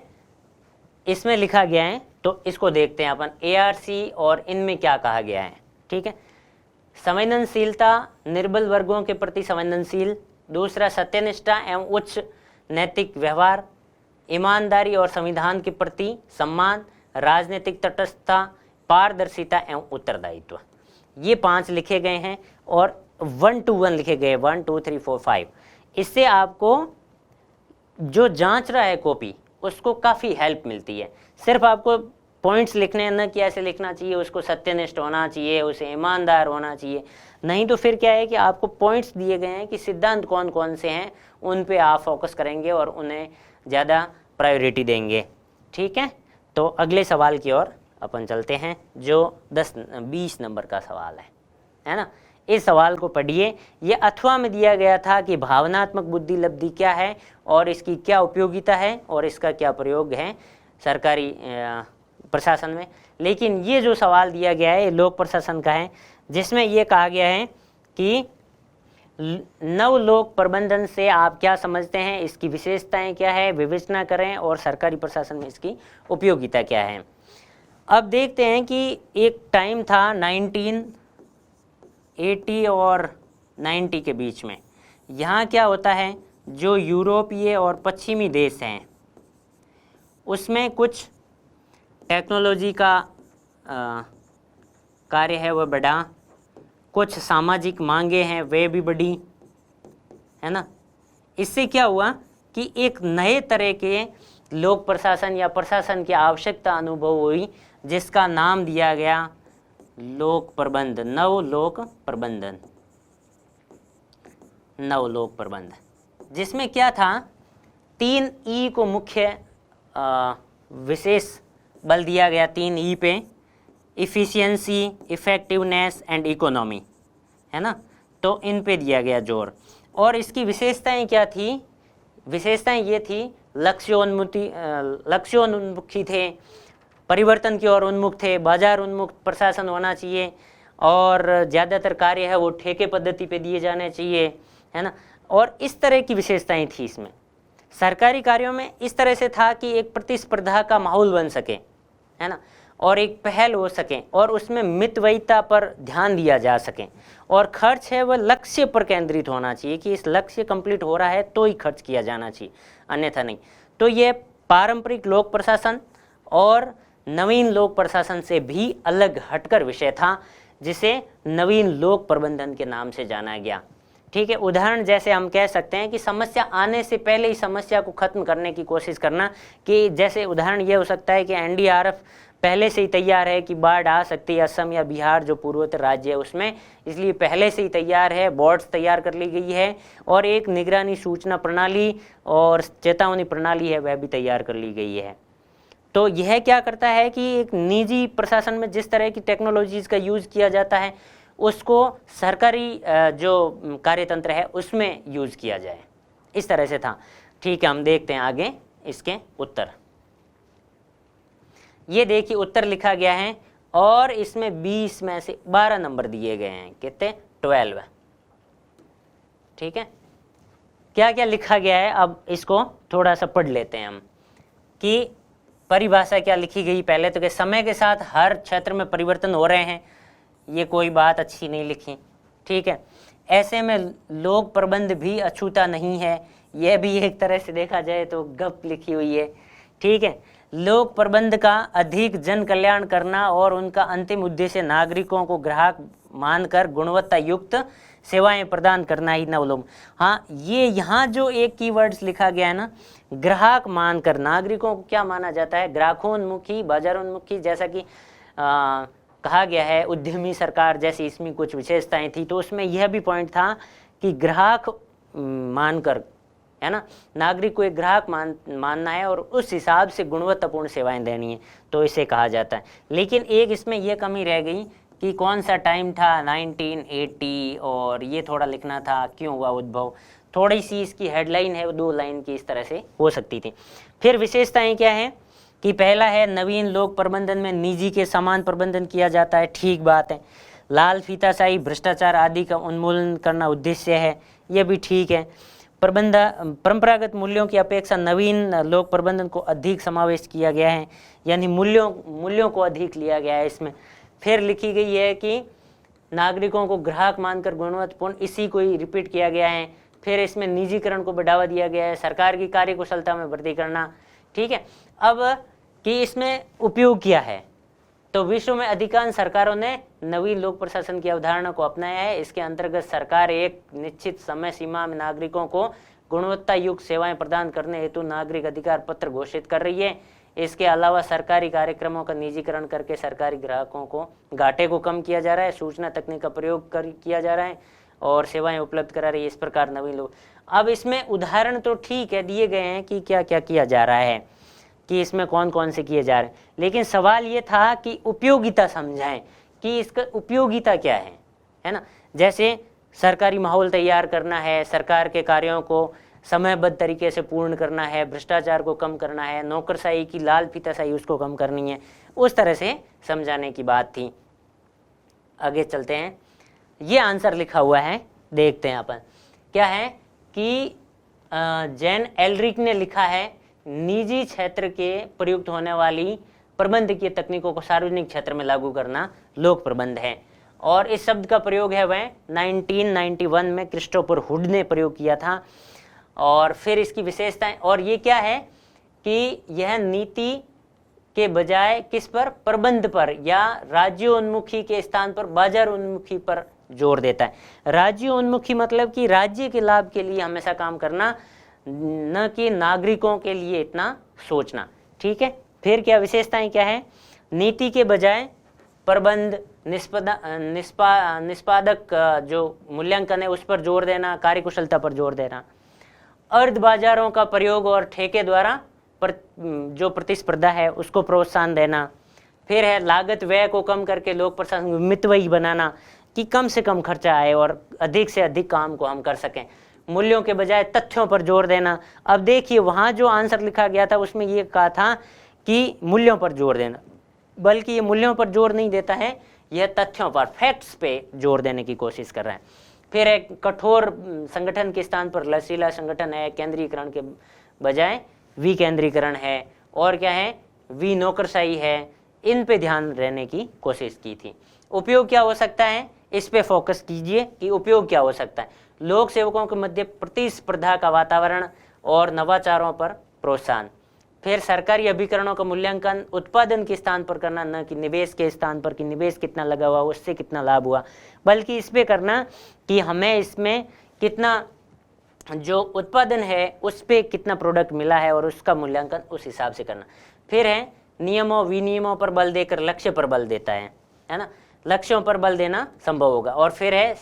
इसमें लिखा गया है तो इसको देखते हैं अपन, ARC और इनमें क्या कहा गया है, ठीक है। संवेदनशीलता, निर्बल वर्गों के प्रति संवेदनशील। दूसरा, सत्यनिष्ठा एवं उच्च नैतिक व्यवहार, ईमानदारी और संविधान के प्रति सम्मान, राजनीतिक तटस्थता, पारदर्शिता एवं उत्तरदायित्व। ये 5 लिखे गए हैं और 1 to 1 लिखे गए, 1 2 3 4 5। इससे आपको जो जांच रहा है कॉपी उसको काफ़ी हेल्प मिलती है। सिर्फ आपको पॉइंट्स लिखने न कि ऐसे लिखना चाहिए, उसको सत्यनिष्ठ होना चाहिए, उसे ईमानदार होना चाहिए, नहीं तो फिर क्या है कि आपको पॉइंट्स दिए गए हैं कि सिद्धांत कौन कौन से हैं उन पे आप फोकस करेंगे और उन्हें ज़्यादा प्रायोरिटी देंगे। ठीक है, तो अगले सवाल की ओर अपन चलते हैं जो 20 नंबर का सवाल है ना। इस सवाल को पढ़िए। ये अथवा में दिया गया था कि भावनात्मक बुद्धि लब्धि क्या है और इसकी क्या उपयोगिता है और इसका क्या प्रयोग है सरकारी प्रशासन में। लेकिन ये जो सवाल दिया गया है ये लोक प्रशासन का है, जिसमें ये कहा गया है कि नव लोक प्रबंधन से आप क्या समझते हैं, इसकी विशेषताएं क्या है, विवेचना करें और सरकारी प्रशासन में इसकी उपयोगिता क्या है। अब देखते हैं कि एक टाइम था 1980 और 90 के बीच में। यहाँ क्या होता है, जो यूरोपीय और पश्चिमी देश हैं उसमें कुछ टेक्नोलॉजी का कार्य है वह बढ़ा, कुछ सामाजिक मांगे हैं वे भी बढ़ी, है ना। इससे क्या हुआ कि एक नए तरह के लोक प्रशासन या प्रशासन की आवश्यकता अनुभव हुई, जिसका नाम दिया गया लोक प्रबंध, नव लोक प्रबंधन, नव लोक प्रबंध। जिसमें क्या था, 3 ई को मुख्य विशेष बल दिया गया, 3 ई पे, इफ़िशियंसी, इफ़ेक्टिवनेस एंड इकोनॉमी, है ना। तो इन पे दिया गया जोर। और इसकी विशेषताएं क्या थी, विशेषताएं ये थी लक्ष्योन्मुखी थे, परिवर्तन की ओर उन्मुख थे, बाजार उन्मुख प्रशासन होना चाहिए और ज़्यादातर कार्य है वो ठेके पद्धति पे दिए जाने चाहिए, है ना। और इस तरह की विशेषताएं थी इसमें। सरकारी कार्यों में इस तरह से था कि एक प्रतिस्पर्धा का माहौल बन सके, है ना, और एक पहल हो सके और उसमें मितव्ययिता पर ध्यान दिया जा सके और खर्च है वह लक्ष्य पर केंद्रित होना चाहिए कि इस लक्ष्य कंप्लीट हो रहा है तो ही खर्च किया जाना चाहिए, अन्यथा नहीं। तो ये पारंपरिक लोक प्रशासन और नवीन लोक प्रशासन से भी अलग हटकर विषय था, जिसे नवीन लोक प्रबंधन के नाम से जाना गया। ठीक है, उदाहरण जैसे हम कह सकते हैं कि समस्या आने से पहले ही समस्या को खत्म करने की कोशिश करना, कि जैसे उदाहरण ये हो सकता है कि एनडीआरएफ पहले से ही तैयार है कि बाढ़ आ सकती है असम या बिहार जो पूर्वोत्तर राज्य है उसमें, इसलिए पहले से ही तैयार है, बोर्ड्स तैयार कर ली गई है और एक निगरानी सूचना प्रणाली और चेतावनी प्रणाली है वह भी तैयार कर ली गई है। तो यह क्या करता है कि एक निजी प्रशासन में जिस तरह की टेक्नोलॉजीज़ का यूज़ किया जाता है उसको सरकारी जो कार्यतंत्र है उसमें यूज़ किया जाए, इस तरह से था। ठीक है, हम देखते हैं आगे इसके उत्तर। ये देखिए उत्तर लिखा गया है और इसमें 20 में से 12 नंबर दिए गए हैं, कितने, 12। ठीक है, क्या क्या लिखा गया है अब इसको थोड़ा सा पढ़ लेते हैं हम कि परिभाषा क्या लिखी गई। पहले तो कि समय के साथ हर क्षेत्र में परिवर्तन हो रहे हैं, ये कोई बात अच्छी नहीं लिखी। ठीक है, ऐसे में लोक प्रबंध भी अछूता नहीं है, यह भी एक तरह से देखा जाए तो गप लिखी हुई है। ठीक है, लोक प्रबंध का अधिक जन कल्याण करना और उनका अंतिम उद्देश्य नागरिकों को ग्राहक मानकर गुणवत्ता युक्त सेवाएं प्रदान करना ही नवलोक। हाँ, ये यहाँ जो एक कीवर्ड्स लिखा गया है ना, ग्राहक मानकर, नागरिकों को क्या माना जाता है, ग्राहकोन्मुखी, बाजारोन्मुखी, जैसा कि कहा गया है उद्यमी सरकार जैसी इसमें कुछ विशेषताएं थी, तो उसमें यह भी पॉइंट था कि ग्राहक मानकर, है ना, नागरिक को एक ग्राहक मानना है और उस हिसाब से गुणवत्तापूर्ण सेवाएं देनी है, तो इसे कहा जाता है। लेकिन एक इसमें यह कमी रह गई कि कौन सा टाइम था, 1980, और ये थोड़ा लिखना था क्यों हुआ उद्भव। थोड़ी सी इसकी हेडलाइन है वो 2 लाइन की इस तरह से हो सकती थी। फिर विशेषताएं क्या है कि पहला है नवीन लोक प्रबंधन में निजी के समान प्रबंधन किया जाता है, ठीक बात है। लाल फीताशाही, भ्रष्टाचार आदि का उन्मूलन करना उद्देश्य है, यह भी ठीक है। परंपरागत मूल्यों की अपेक्षा नवीन लोक प्रबंधन को अधिक समावेश किया गया है, यानी मूल्यों को अधिक लिया गया है इसमें। फिर लिखी गई है कि नागरिकों को ग्राहक मानकर गुणवत्तापूर्ण, इसी को ही रिपीट किया गया है। फिर इसमें निजीकरण को बढ़ावा दिया गया है, सरकार की कार्यकुशलता में वृद्धि करना। ठीक है, अब कि इसमें उपयोग किया है तो विश्व में अधिकांश सरकारों ने नवीन लोक प्रशासन की अवधारणा को अपनाया है। इसके अंतर्गत सरकार एक निश्चित समय सीमा में नागरिकों को गुणवत्ता युक्त सेवाएं प्रदान करने हेतु नागरिक अधिकार पत्र घोषित कर रही है। इसके अलावा सरकारी कार्यक्रमों का निजीकरण करके सरकारी ग्राहकों को घाटे को कम किया जा रहा है, सूचना तकनीक का प्रयोग किया जा रहा है और सेवाएं उपलब्ध करा रही है। इस प्रकार नवीन लोग, अब इसमें उदाहरण तो ठीक है दिए गए हैं कि क्या क्या किया जा रहा है, कि इसमें कौन कौन से किए जा रहे हैं, लेकिन सवाल ये था कि उपयोगिता समझाएं कि इसका उपयोगिता क्या है ना। जैसे सरकारी माहौल तैयार करना है, सरकार के कार्यों को समयबद्ध तरीके से पूर्ण करना है, भ्रष्टाचार को कम करना है, नौकरशाही की लाल फीताशाही उसको कम करनी है, उस तरह से समझाने की बात थी। आगे चलते हैं, ये आंसर लिखा हुआ है, देखते हैं अपन क्या है कि जैन एलरिक ने लिखा है, निजी क्षेत्र के प्रयुक्त होने वाली प्रबंधकीय तकनीकों को सार्वजनिक क्षेत्र में लागू करना लोक प्रबंध है। और इस शब्द का प्रयोग है वह 1991 में क्रिस्टोफर हुड ने प्रयोग किया था। और फिर इसकी विशेषताएं, और ये क्या है कि यह नीति के बजाय किस पर, प्रबंध पर या राज्योन्मुखी के स्थान पर बाजारोन्मुखी पर जोर देता है। राज्योन्मुखी मतलब कि राज्य के लाभ के लिए हमेशा काम करना, न कि नागरिकों के लिए इतना सोचना। ठीक है, फिर क्या विशेषताएं क्या है, नीति के बजाय प्रबंध, निष्पादक जो मूल्यांकन है उस पर जोर देना, कार्यकुशलता पर जोर देना, अर्ध बाजारों का प्रयोग और ठेके द्वारा जो प्रतिस्पर्धा है उसको प्रोत्साहन देना। फिर है लागत व्यय को कम करके लोक प्रशासन मितव्ययी बनाना कि कम से कम खर्चा आए और अधिक से अधिक काम को हम कर सकें। मूल्यों के बजाय तथ्यों पर जोर देना। अब देखिए वहाँ जो आंसर लिखा गया था उसमें ये कहा था कि मूल्यों पर जोर देना, बल्कि ये मूल्यों पर जोर नहीं देता है, यह तथ्यों पर, फैक्ट्स पे जोर देने की कोशिश कर रहा है। फिर एक कठोर संगठन के स्थान पर लचीला संगठन है, केंद्रीकरण के बजाय विकेंद्रीकरण है, और क्या है, विनौकरशाही है, इन पे ध्यान रहने की कोशिश की थी। उपयोग क्या हो सकता है, इस पे फोकस कीजिए कि उपयोग क्या हो सकता है। लोक सेवकों के मध्य प्रतिस्पर्धा का वातावरण और नवाचारों पर प्रोत्साहन। फिर सरकारी अभिकरणों का मूल्यांकन उत्पादन के स्थान पर करना, न कि निवेश के स्थान पर कि निवेश कितना लगा हुआ, उससे कितना लाभ हुआ, बल्कि इस पे करना कि हमें इसमें कितना जो उत्पादन है उस पे कितना प्रोडक्ट मिला है और उसका मूल्यांकन उस हिसाब से करना। फिर है नियमों विनियमों पर बल देकर लक्ष्य पर बल देता है ना, लक्ष्यों पर बल देना संभव होगा। और फिर है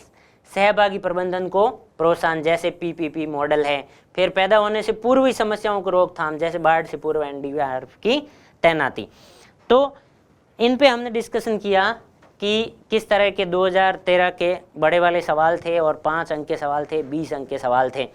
सहभागी प्रबंधन को प्रोत्साहन, जैसे पीपीपी मॉडल है। फिर पैदा होने से पूर्व समस्याओं को रोकथाम, जैसे बाढ़ से पूर्व एनडीआरएफ की तैनाती। तो इन पे हमने डिस्कशन किया कि किस तरह के 2013 के बड़े वाले सवाल थे और 5 अंक के सवाल थे, 20 अंक के सवाल थे।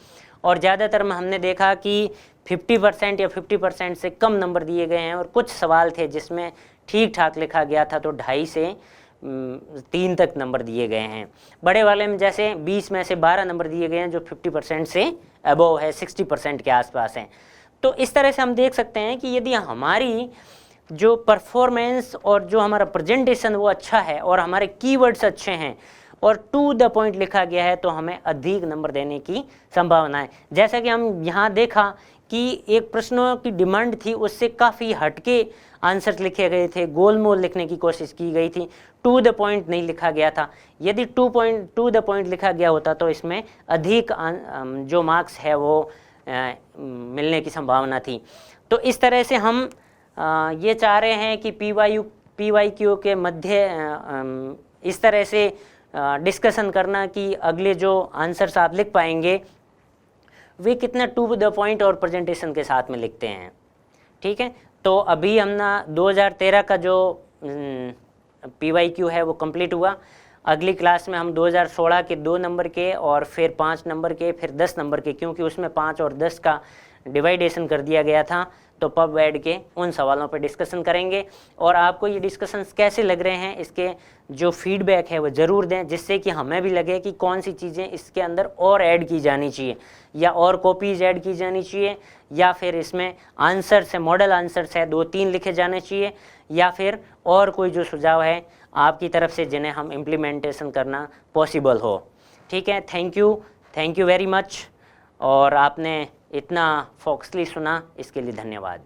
और ज़्यादातर में हमने देखा कि 50% या 50% से कम नंबर दिए गए हैं, और कुछ सवाल थे जिसमें ठीक ठाक लिखा गया था तो 2.5 से 3 तक नंबर दिए गए हैं। बड़े वाले में जैसे 20 में से 12 नंबर दिए गए हैं जो 50% से अबव है, 60% के आसपास हैं। तो इस तरह से हम देख सकते हैं कि यदि हमारी जो परफॉर्मेंस और जो हमारा प्रेजेंटेशन वो अच्छा है और हमारे कीवर्ड्स अच्छे हैं और टू द पॉइंट लिखा गया है, तो हमें अधिक नंबर देने की संभावना है। जैसा कि हम यहाँ देखा कि एक प्रश्नों की डिमांड थी, उससे काफ़ी हटके आंसर लिखे गए थे, गोलमोल लिखने की कोशिश की गई थी, टू द पॉइंट नहीं लिखा गया था। यदि टू द पॉइंट लिखा गया होता तो इसमें अधिक जो मार्क्स है वो मिलने की संभावना थी। तो इस तरह से हम ये चाह रहे हैं कि PYQ के मध्य इस तरह से डिस्कशन करना कि अगले जो आंसर्स आप लिख पाएंगे वे कितना टू द पॉइंट और प्रेजेंटेशन के साथ में लिखते हैं। ठीक है, तो अभी हमने 2013 का जो PYQ है वो कंप्लीट हुआ। अगली क्लास में हम 2016 के 2 नंबर के और फिर 5 नंबर के, फिर 10 नंबर के, क्योंकि उसमें 5 और 10 का डिवाइडेशन कर दिया गया था, तो पब वेड के उन सवालों पर डिस्कशन करेंगे। और आपको ये डिस्कशंस कैसे लग रहे हैं, इसके जो फीडबैक है वो ज़रूर दें, जिससे कि हमें भी लगे कि कौन सी चीज़ें इसके अंदर और ऐड की जानी चाहिए, या और कॉपीज़ ऐड की जानी चाहिए, या फिर इसमें आंसर्स है, मॉडल आंसर्स है 2-3 लिखे जाने चाहिए, या फिर और कोई जो सुझाव है आपकी तरफ से जिन्हें हम इम्प्लीमेंटेशन करना पॉसिबल हो। ठीक है, थैंक यू वेरी मच। और आपने इतना फोकसली सुना, इसके लिए धन्यवाद।